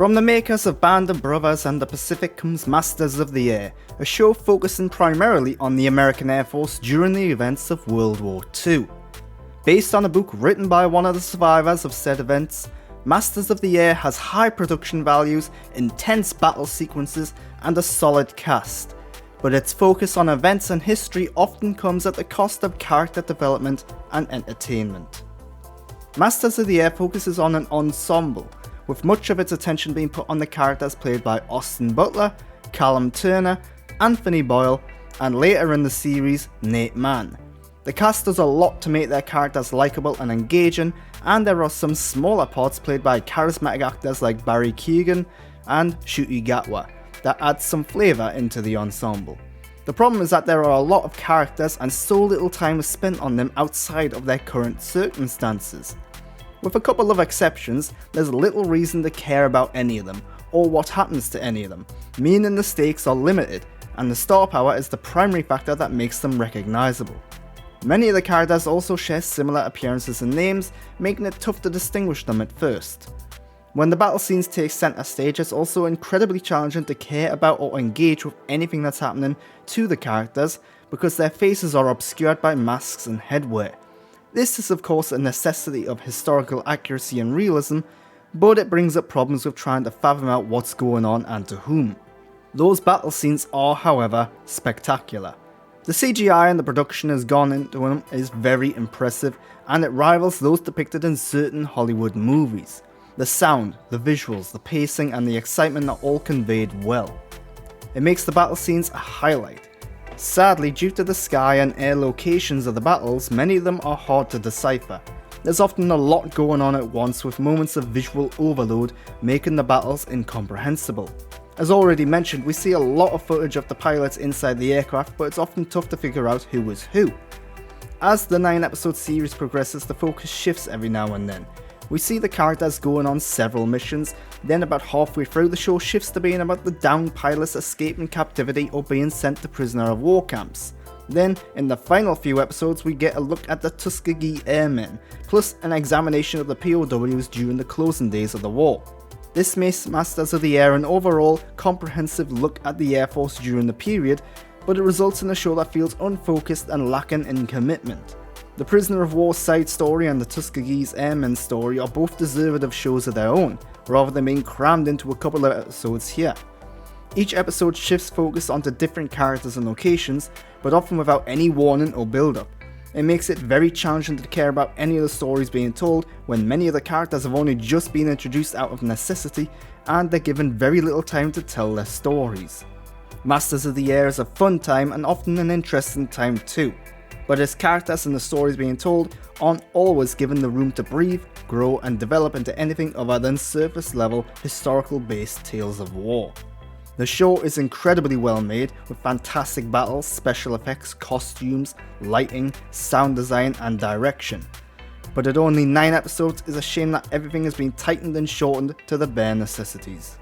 From the makers of Band of Brothers and the Pacific comes Masters of the Air, a show focusing primarily on the American Air Force during the events of World War II. Based on a book written by one of the survivors of said events, Masters of the Air has high production values, intense battle sequences, and a solid cast, but its focus on events and history often comes at the cost of character development and entertainment. Masters of the Air focuses on an ensemble, with much of its attention being put on the characters played by Austin Butler, Callum Turner, Anthony Boyle, and later in the series, Nate Mann. The cast does a lot to make their characters likeable and engaging, and there are some smaller parts played by charismatic actors like Barry Keoghan and Ncuti Gatwa that add some flavour into the ensemble. The problem is that there are a lot of characters and so little time is spent on them outside of their current circumstances. With a couple of exceptions, there's little reason to care about any of them, or what happens to any of them, meaning the stakes are limited, and the star power is the primary factor that makes them recognisable. Many of the characters also share similar appearances and names, making it tough to distinguish them at first. When the battle scenes take centre stage, it's also incredibly challenging to care about or engage with anything that's happening to the characters because their faces are obscured by masks and headwear. This is of course a necessity of historical accuracy and realism, but it brings up problems with trying to fathom out what's going on and to whom. Those battle scenes are, however, spectacular. The CGI and the production has gone into them is very impressive, and it rivals those depicted in certain Hollywood movies. The sound, the visuals, the pacing and the excitement are all conveyed well. It makes the battle scenes a highlight. Sadly, due to the sky and air locations of the battles, many of them are hard to decipher. There's often a lot going on at once with moments of visual overload making the battles incomprehensible. As already mentioned, we see a lot of footage of the pilots inside the aircraft, but it's often tough to figure out who is who. As the 9-episode series progresses, the focus shifts every now and then. We see the characters going on several missions, then about halfway through the show shifts to being about the downed pilots escaping captivity or being sent to prisoner of war camps. Then, in the final few episodes, we get a look at the Tuskegee Airmen, plus an examination of the POWs during the closing days of the war. This makes Masters of the Air an overall comprehensive look at the Air Force during the period, but it results in a show that feels unfocused and lacking in commitment. The Prisoner of War side story and the Tuskegee's Airmen story are both deserved of shows of their own, rather than being crammed into a couple of episodes here. Each episode shifts focus onto different characters and locations, but often without any warning or build-up. It makes it very challenging to care about any of the stories being told when many of the characters have only just been introduced out of necessity and they're given very little time to tell their stories. Masters of the Air is a fun time and often an interesting time too, but its characters and the stories being told aren't always given the room to breathe, grow and develop into anything other than surface level historical based tales of war. The show is incredibly well made, with fantastic battles, special effects, costumes, lighting, sound design and direction. But at only 9 episodes, it's a shame that everything has been tightened and shortened to the bare necessities.